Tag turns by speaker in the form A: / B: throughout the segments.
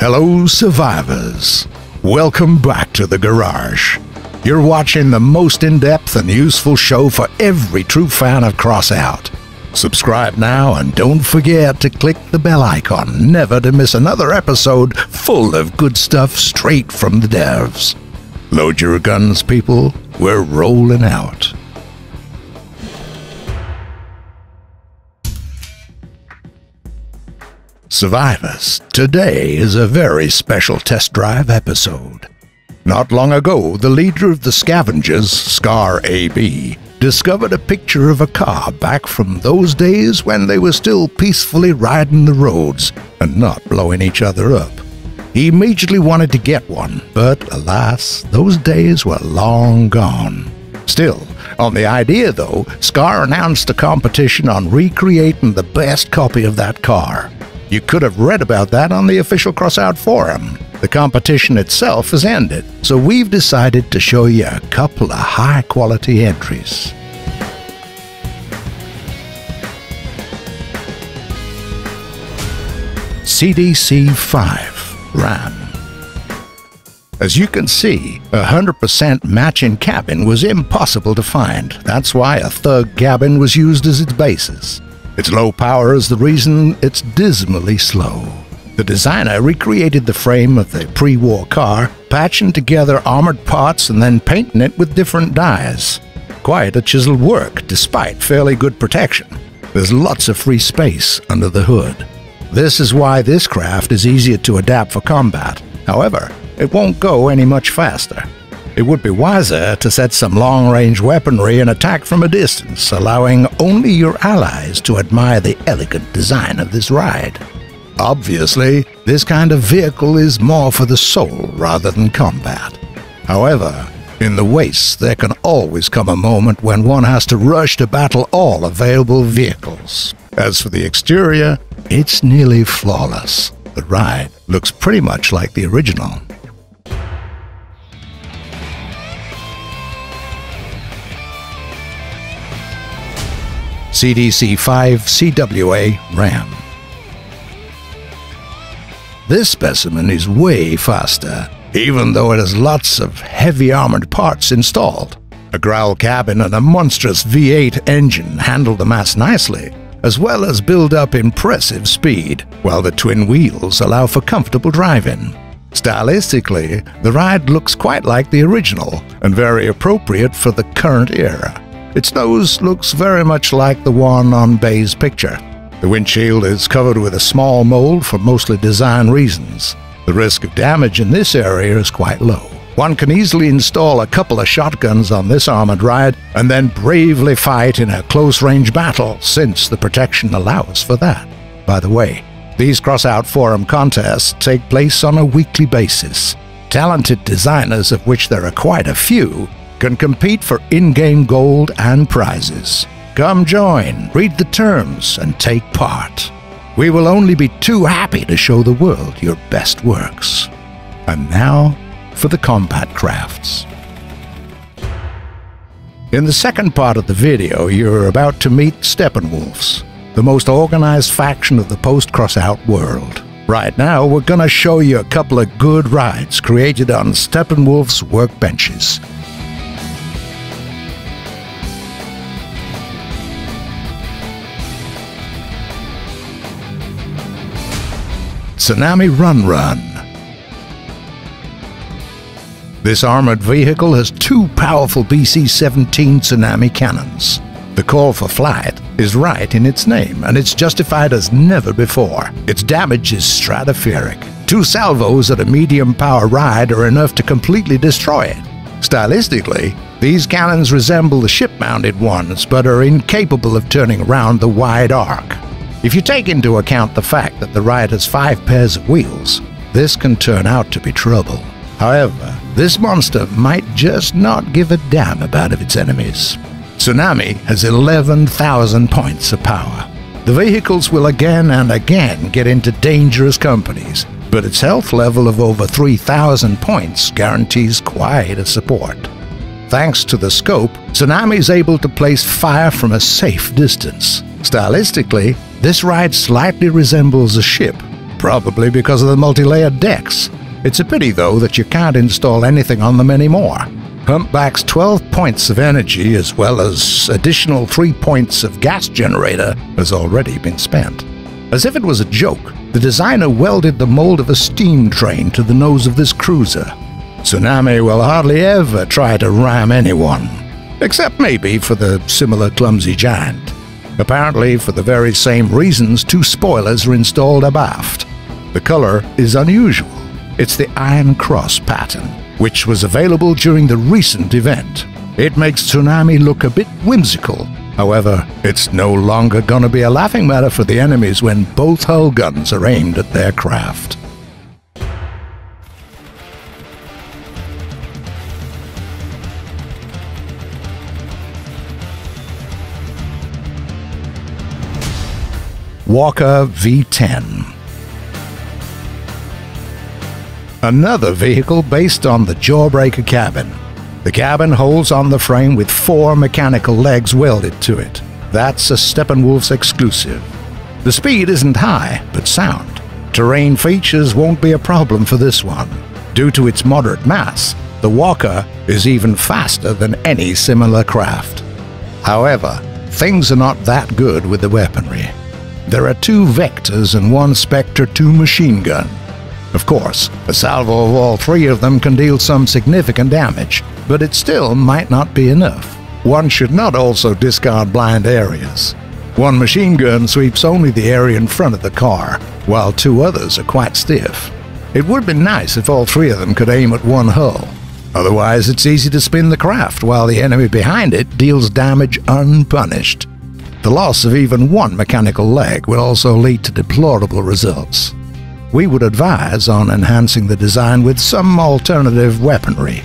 A: Hello, survivors. Welcome back to the garage. You're watching the most in-depth and useful show for every true fan of Crossout. Subscribe now and don't forget to click the bell icon never to miss another episode full of good stuff straight from the devs. Load your guns, people. We're rolling out. Survivors, today is a very special test drive episode. Not long ago, the leader of the scavengers, Scar AB, discovered a picture of a car back from those days when they were still peacefully riding the roads and not blowing each other up. He immediately wanted to get one, but alas, those days were long gone. Still, on the idea though, Scar announced a competition on recreating the best copy of that car. You could have read about that on the official Crossout forum. The competition itself has ended, so we've decided to show you a couple of high-quality entries. CDC-5 RAM. As you can see, 100% matching cabin was impossible to find. That's why a thug cabin was used as its basis. Its low power is the reason it's dismally slow. The designer recreated the frame of the pre-war car, patching together armored parts and then painting it with different dyes. Quite a chiseled work, despite fairly good protection. There's lots of free space under the hood. This is why this craft is easier to adapt for combat. However, it won't go any much faster. It would be wiser to set some long-range weaponry and attack from a distance, allowing only your allies to admire the elegant design of this ride. Obviously, this kind of vehicle is more for the soul rather than combat. However, in the wastes there can always come a moment when one has to rush to battle all available vehicles. As for the exterior, it's nearly flawless. The ride looks pretty much like the original. CDC-5 CWA RAM. This specimen is way faster, even though it has lots of heavy armored parts installed. A growl cabin and a monstrous V8 engine handle the mass nicely, as well as build up impressive speed, while the twin wheels allow for comfortable driving. Stylistically, the ride looks quite like the original and very appropriate for the current era. Its nose looks very much like the one on Bay's picture. The windshield is covered with a small mold for mostly design reasons. The risk of damage in this area is quite low. One can easily install a couple of shotguns on this armored ride and then bravely fight in a close-range battle, since the protection allows for that. By the way, these Crossout forum contests take place on a weekly basis. Talented designers, of which there are quite a few, can compete for in-game gold and prizes. Come join, read the terms, and take part. We will only be too happy to show the world your best works. And now, for the combat crafts. In the second part of the video, you're about to meet Steppenwolfs, the most organized faction of the post-Crossout world. Right now, we're gonna show you a couple of good rides created on Steppenwolf's workbenches. Tsunami Run Run. This armored vehicle has two powerful BC-17 tsunami cannons. The call for flight is right in its name, and it's justified as never before. Its damage is stratospheric. Two salvos at a medium power ride are enough to completely destroy it. Stylistically, these cannons resemble the ship-mounted ones, but are incapable of turning around the wide arc. If you take into account the fact that the ride has 5 pairs of wheels, this can turn out to be trouble. However, this monster might just not give a damn about its enemies. Tsunami has 11,000 points of power. The vehicles will again and again get into dangerous companies, but its health level of over 3,000 points guarantees quite a support. Thanks to the scope, Tsunami is able to place fire from a safe distance. Stylistically, this ride slightly resembles a ship, probably because of the multi-layered decks. It's a pity, though, that you can't install anything on them anymore. Humpback's 12 points of energy, as well as additional 3 points of gas generator, has already been spent. As if it was a joke, the designer welded the mold of a steam train to the nose of this cruiser. Tsunami will hardly ever try to ram anyone, except maybe for the similar clumsy giant. Apparently, for the very same reasons, 2 spoilers are installed abaft. The color is unusual. It's the Iron Cross pattern, which was available during the recent event. It makes Tsunami look a bit whimsical. However, it's no longer gonna be a laughing matter for the enemies when both hull guns are aimed at their craft. Walker V10. Another vehicle based on the Jawbreaker cabin. The cabin holds on the frame with 4 mechanical legs welded to it. That's a Steppenwolf's exclusive. The speed isn't high, but sound. Terrain features won't be a problem for this one. Due to its moderate mass, the Walker is even faster than any similar craft. However, things are not that good with the weaponry. There are 2 Vectors and 1 Spectre 2 machine gun. Of course, a salvo of all 3 of them can deal some significant damage, but it still might not be enough. One should not also discard blind areas. 1 machine gun sweeps only the area in front of the car, while 2 others are quite stiff. It would be nice if all 3 of them could aim at one hull. Otherwise, it's easy to spin the craft while the enemy behind it deals damage unpunished. The loss of even 1 mechanical leg will also lead to deplorable results. We would advise on enhancing the design with some alternative weaponry.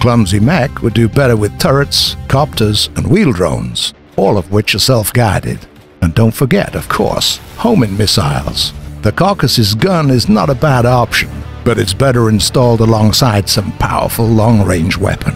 A: Clumsy mech would do better with turrets, copters, and wheel drones, all of which are self-guided. And don't forget, of course, homing missiles. The Caucasus gun is not a bad option, but it's better installed alongside some powerful long-range weapon.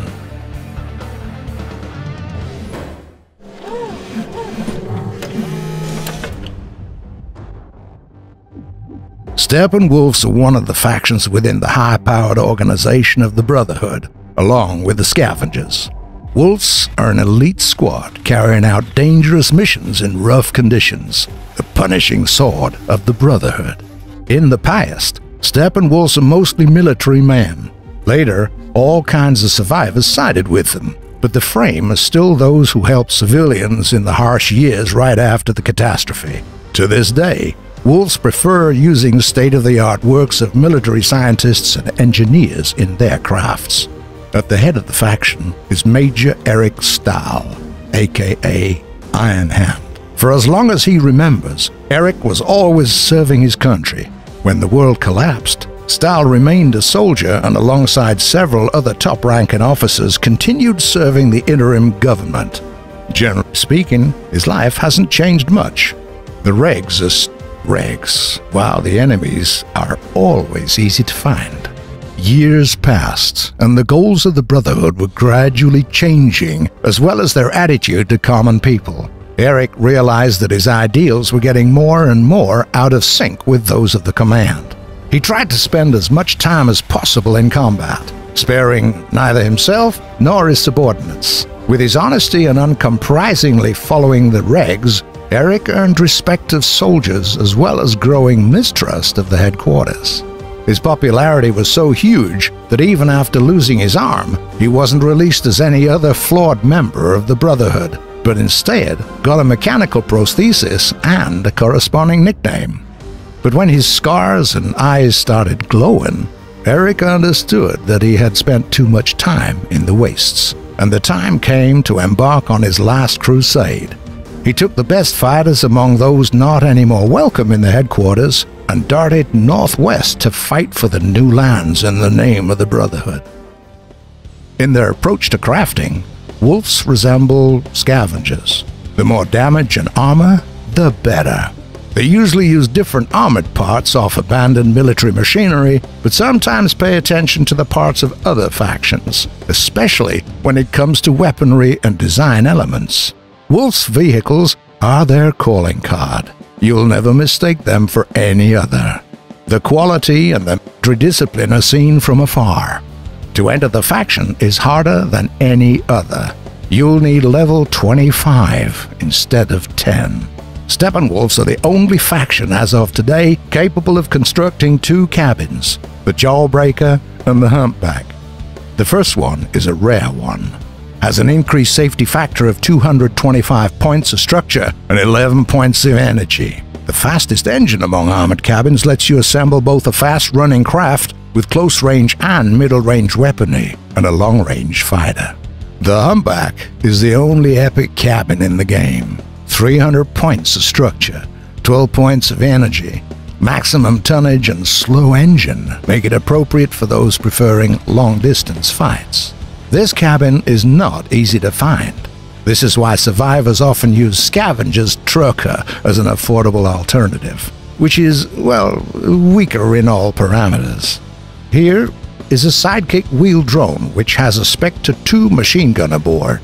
A: Steppenwolves are one of the factions within the high-powered organization of the Brotherhood, along with the Scavengers. Wolves are an elite squad carrying out dangerous missions in rough conditions, the punishing sword of the Brotherhood. In the past, Steppenwolves are mostly military men. Later, all kinds of survivors sided with them, but the frame is still those who helped civilians in the harsh years right after the catastrophe. To this day, Wolves prefer using state-of-the-art works of military scientists and engineers in their crafts. At the head of the faction is Major Eric Stahl, aka Iron Hand. For as long as he remembers, Eric was always serving his country. When the world collapsed, Stahl remained a soldier and alongside several other top-ranking officers continued serving the interim government. Generally speaking, his life hasn't changed much. The regs are regs, while the enemies are always easy to find. Years passed, and the goals of the Brotherhood were gradually changing, as well as their attitude to common people. Eric realized that his ideals were getting more and more out of sync with those of the command. He tried to spend as much time as possible in combat, sparing neither himself nor his subordinates. With his honesty and uncompromisingly following the regs, Eric earned respect of soldiers as well as growing mistrust of the headquarters. His popularity was so huge that even after losing his arm, he wasn't released as any other flawed member of the Brotherhood, but instead got a mechanical prosthesis and a corresponding nickname. But when his scars and eyes started glowing, Eric understood that he had spent too much time in the wastes, and the time came to embark on his last crusade. He took the best fighters among those not anymore welcome in the headquarters and darted northwest to fight for the new lands in the name of the Brotherhood. In their approach to crafting, wolves resemble scavengers. The more damage and armor, the better. They usually use different armored parts off abandoned military machinery, but sometimes pay attention to the parts of other factions, especially when it comes to weaponry and design elements. Wolf's vehicles are their calling card. You'll never mistake them for any other. The quality and the military discipline are seen from afar. To enter the faction is harder than any other. You'll need level 25 instead of 10. Steppenwolves are the only faction as of today capable of constructing 2 cabins, the Jawbreaker and the Humpback. The first one is a rare one. Has an increased safety factor of 225 points of structure and 11 points of energy. The fastest engine among armored cabins lets you assemble both a fast-running craft with close-range and middle-range weaponry and a long-range fighter. The Humpback is the only epic cabin in the game. 300 points of structure, 12 points of energy, maximum tonnage and slow engine make it appropriate for those preferring long-distance fights. This cabin is not easy to find. This is why survivors often use Scavenger's Trucker as an affordable alternative, which is, well, weaker in all parameters. Here is a Sidekick wheel drone which has a Spectre 2 machine gun aboard.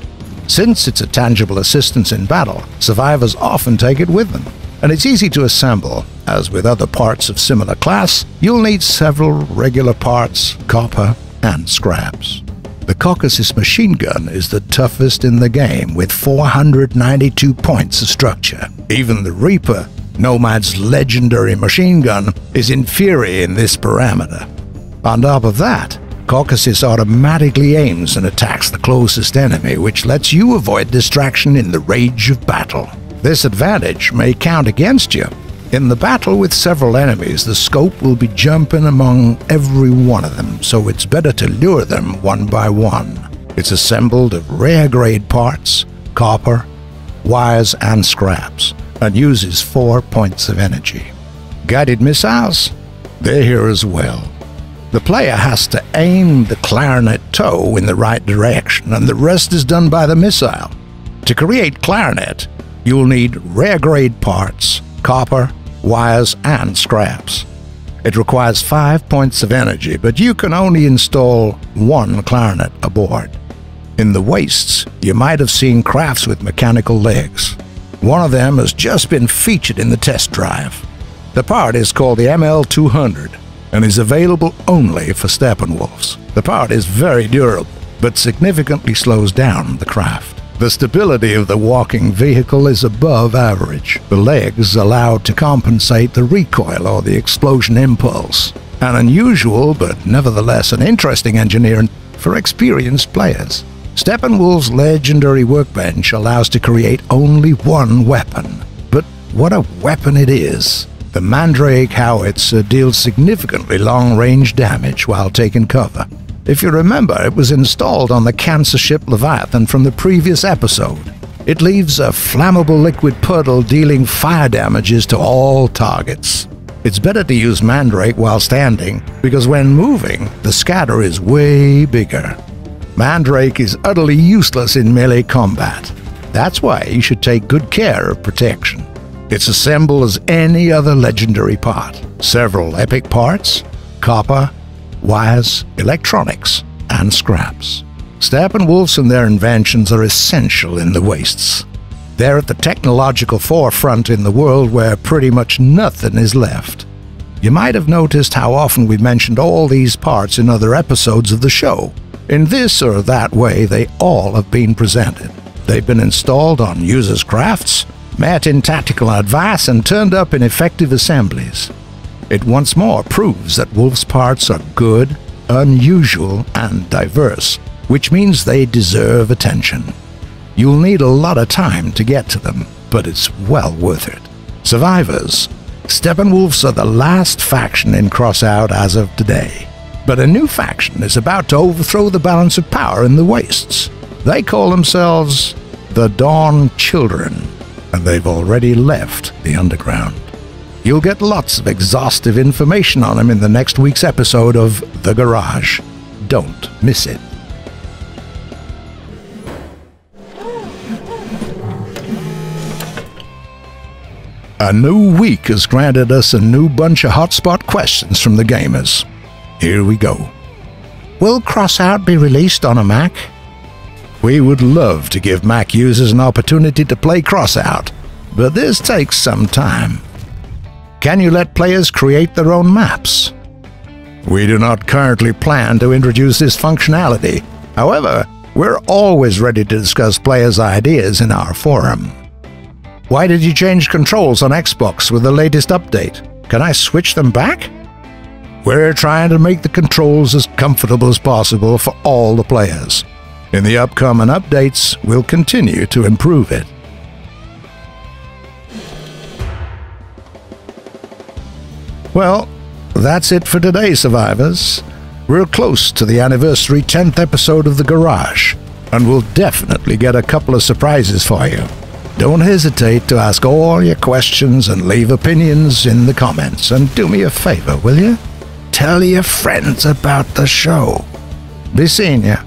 A: Since it's a tangible assistance in battle, survivors often take it with them, and it's easy to assemble. As with other parts of similar class, you'll need several regular parts, copper, and scraps. The Caucasus machine gun is the toughest in the game with 492 points of structure. Even the Reaper, Nomad's legendary machine gun, is inferior in this parameter. On top of that, Caucasus automatically aims and attacks the closest enemy, which lets you avoid distraction in the rage of battle. This advantage may count against you. In the battle with several enemies, the scope will be jumping among every one of them, so it's better to lure them one by one. It's assembled of rare-grade parts, copper, wires, and scraps, and uses 4 points of energy. Guided missiles? They're here as well. The player has to aim the clarinet toe in the right direction, and the rest is done by the missile. To create clarinet, you'll need rare-grade parts, copper, wires, and scraps. It requires 5 points of energy, but you can only install 1 clarinet aboard. In the wastes, you might have seen crafts with mechanical legs. One of them has just been featured in the test drive. The part is called the ML200 and is available only for Steppenwolves. The part is very durable, but significantly slows down the craft. The stability of the walking vehicle is above average. The legs allow to compensate the recoil or the explosion impulse. An unusual, but nevertheless an interesting engineering for experienced players. Steppenwolf's legendary workbench allows to create only 1 weapon. But what a weapon it is! The Mandrake howitzer deals significantly long-range damage while taking cover. If you remember, it was installed on the cancer ship Leviathan from the previous episode. It leaves a flammable liquid puddle dealing fire damages to all targets. It's better to use Mandrake while standing, because when moving, the scatter is way bigger. Mandrake is utterly useless in melee combat. That's why you should take good care of protection. It's assembled as any other legendary part. Several epic parts, copper, wires, electronics, and scraps. Steppenwolves and their inventions are essential in the wastes. They're at the technological forefront in the world where pretty much nothing is left. You might have noticed how often we mentioned all these parts in other episodes of the show. In this or that way, they all have been presented. They've been installed on users' crafts, met in tactical advice, and turned up in effective assemblies. It once more proves that Wolf's parts are good, unusual, and diverse, which means they deserve attention. You'll need a lot of time to get to them, but it's well worth it. Survivors, Steppenwolves are the last faction in Crossout as of today. But a new faction is about to overthrow the balance of power in the Wastes. They call themselves the Dawn Children, and they've already left the Underground. You'll get lots of exhaustive information on them in the next week's episode of The Garage. Don't miss it. A new week has granted us a new bunch of hotspot questions from the gamers. Here we go. Will Crossout be released on a Mac? We would love to give Mac users an opportunity to play Crossout, but this takes some time. Can you let players create their own maps? We do not currently plan to introduce this functionality. However, we're always ready to discuss players' ideas in our forum. Why did you change controls on Xbox with the latest update? Can I switch them back? We're trying to make the controls as comfortable as possible for all the players. In the upcoming updates, we'll continue to improve it. Well, that's it for today, survivors. We're close to the anniversary 10th episode of The Garage, and we'll definitely get a couple of surprises for you. Don't hesitate to ask all your questions and leave opinions in the comments. And do me a favor, will you? Tell your friends about the show. Be seeing ya.